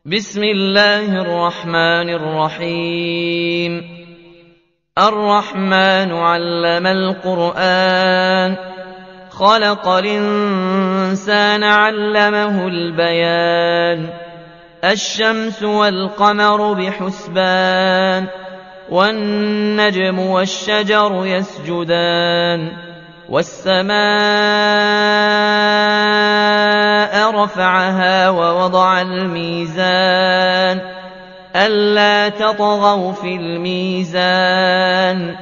بسم الله الرحمن الرحيم الرحمن علم القرآن خلق الإنسان علمه البيان الشمس والقمر بحسبان والنجم والشجر يسجدان والسماء رفعها ووضع الميزان ألا تطغوا في الميزان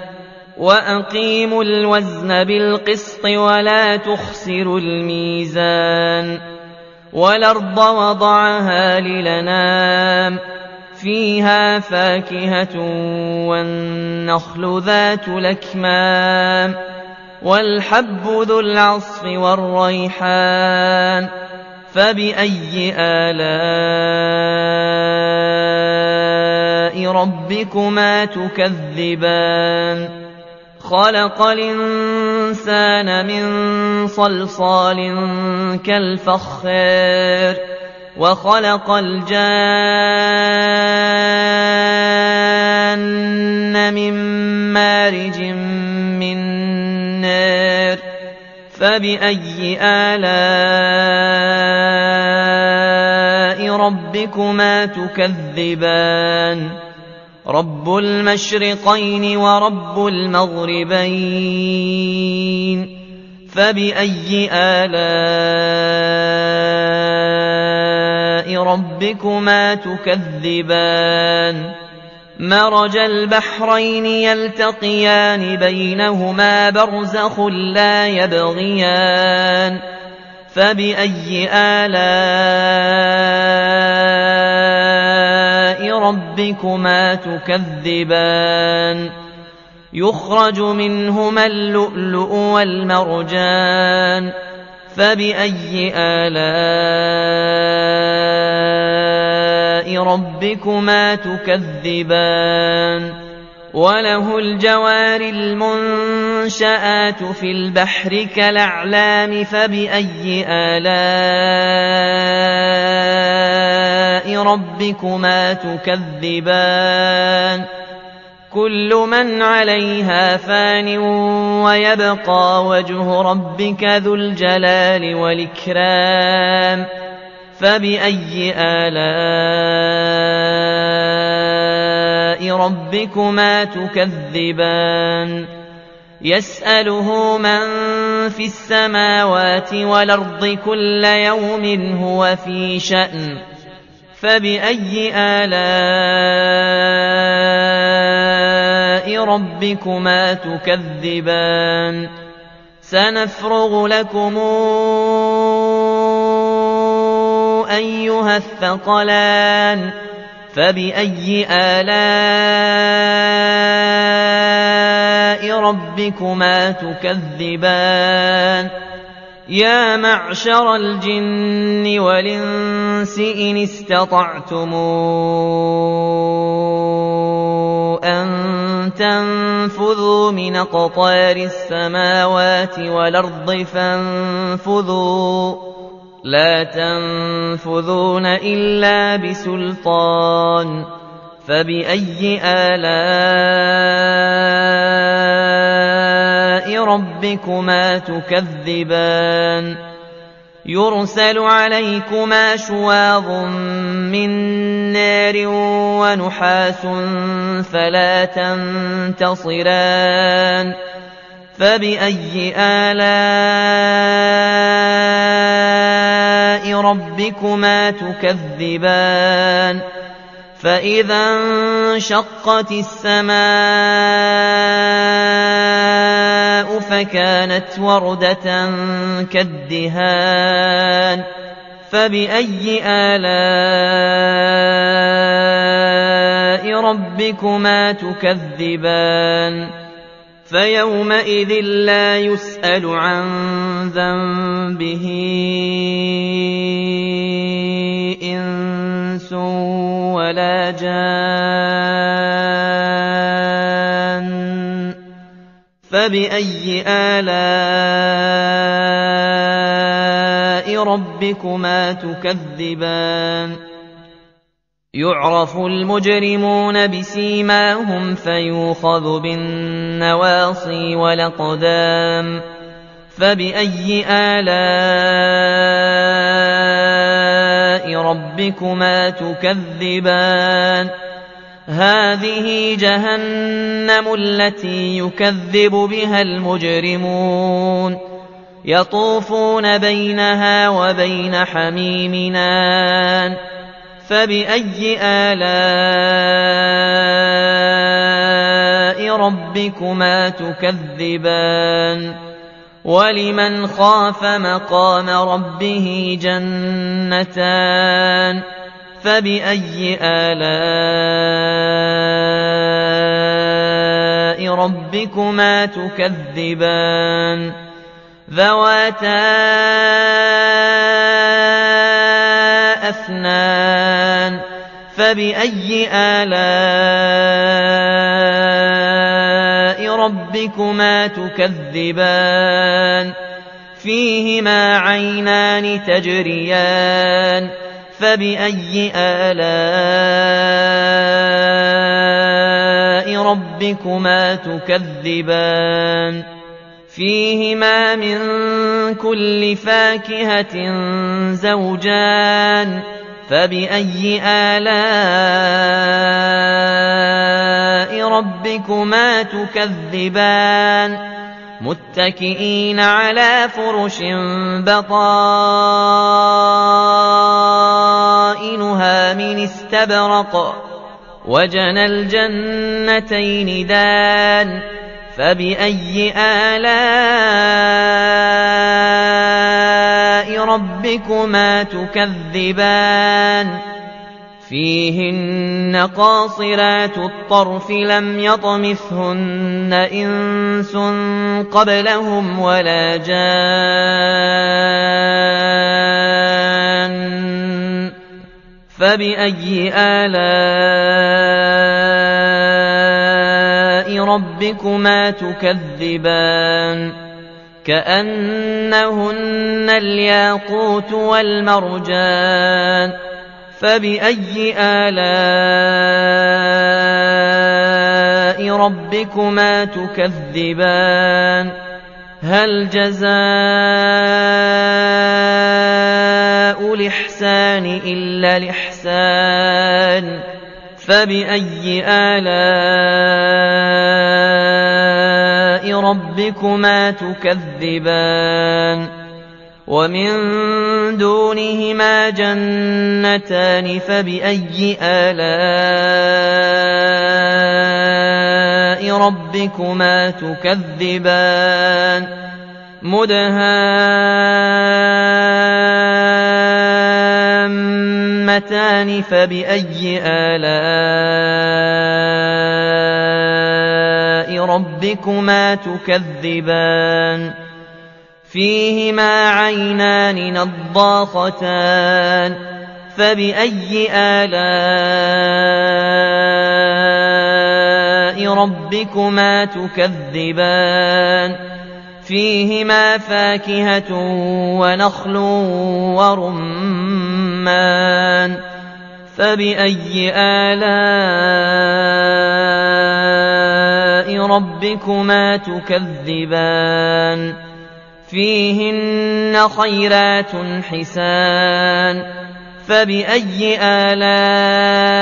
وأقيموا الوزن بالقسط ولا تخسروا الميزان والأرض وضعها للأنام فيها فاكهة والنخل ذات الأكمام والحب ذو العصف والريحان فبأي آلاء ربكما تكذبان خلق الإنسان من صلصال كالفخار وخلق الجان من مارج من نار فبأي آلاء ربكما تكذبان رب المشرقين ورب المغربين فبأي آلاء ربكما تكذبان مرج البحرين يلتقيان بينهما برزخ لا يبغيان فبأي آلاء ربكما تكذبان يخرج منهما اللؤلؤ والمرجان فبأي آلاء ربكما تكذبان وله الجوار المنشآت في البحر كالأعلام فبأي آلاء ربكما تكذبان كل من عليها فان ويبقى وجه ربك ذو الجلال والإكرام فبأي آلاء ربكما تكذبان يسأله من في السماوات والأرض كل يوم هو في شأن فبأي آلاء ربكما تكذبان سنفرغ لكم أيها الثقلان فبأي آلاء ربكما تكذبان يا معشر الجن والإنس إن استطعتم أن تنفذوا من أقطار السماوات والأرض فانفذوا لا تنفذون إلا بسلطان فبأي آلاء ربكما تكذبان يرسل عليكما شواظ من نار ونحاس فلا تنتصران فبأي آلاء ربكما تكذبان فإذا انشقت السماء فكانت وردة كالدهان فبأي آلاء ربكما تكذبان فيومئذ لا يسأل عن ذنبه إنس ولا جان فبأي آلاء ربكما تكذبان يعرف المجرمون بسيماهم فيوخذ بالنواصي والأقدام فبأي آلاء ربكما تكذبان هذه جهنم التي يكذب بها المجرمون يطوفون بينها وبين حميم آن فبأي آلاء ربكما تكذبان ولمن خاف مقام ربه جنتان فبأي آلاء ربكما تكذبان ذواتا أفنان فبأي آلاء ربكما تكذبان فيهما عينان تجريان فبأي آلاء ربكما تكذبان فيهما من كل فاكهة زوجان فبأي آلاء ربكما تكذبان متكئين على فرش بطائنها من استبرق وجنى الجنتين دان فبأي آلاء ربكما تكذبان فيهن قاصرات الطرف لم يطمثهن إنس قبلهم ولا جان فبأي آلاء ربكما تكذبان كأنهن الياقوت والمرجان فبأي آلاء ربكما تكذبان هل جزاء الإحسان إلا الإحسان فبأي آلاء ربكما تكذبان ومن دونهما جنتان فبأي آلاء ربكما تكذبان مدهامتان فبأي آلاء ربكما تكذبان فيهما عينان نضاختان فبأي آلاء ربكما تكذبان فيهما فاكهة ونخل ورمان فبأي آلاء ربكما تكذبان فيهن خيرات حسان فبأي آلاء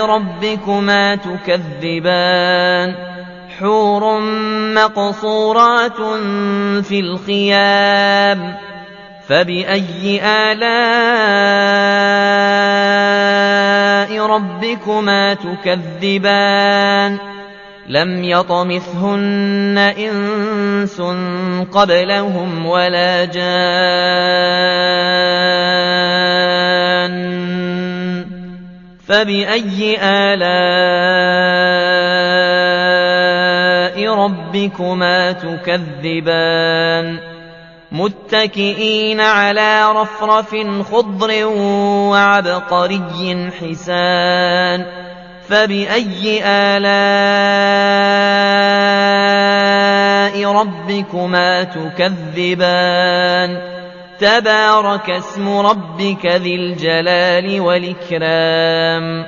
ربكما تكذبان حور مقصورات في الخيام فبأي آلاء ربكما تكذبان لم يطمثهن إنس قبلهم ولا جان فبأي آلاء ربكما تكذبان متكئين على رفرف خضر وعبقري حسان فبأي آلاء ربكما تكذبان تبارك اسم ربك ذي الجلال والإكرام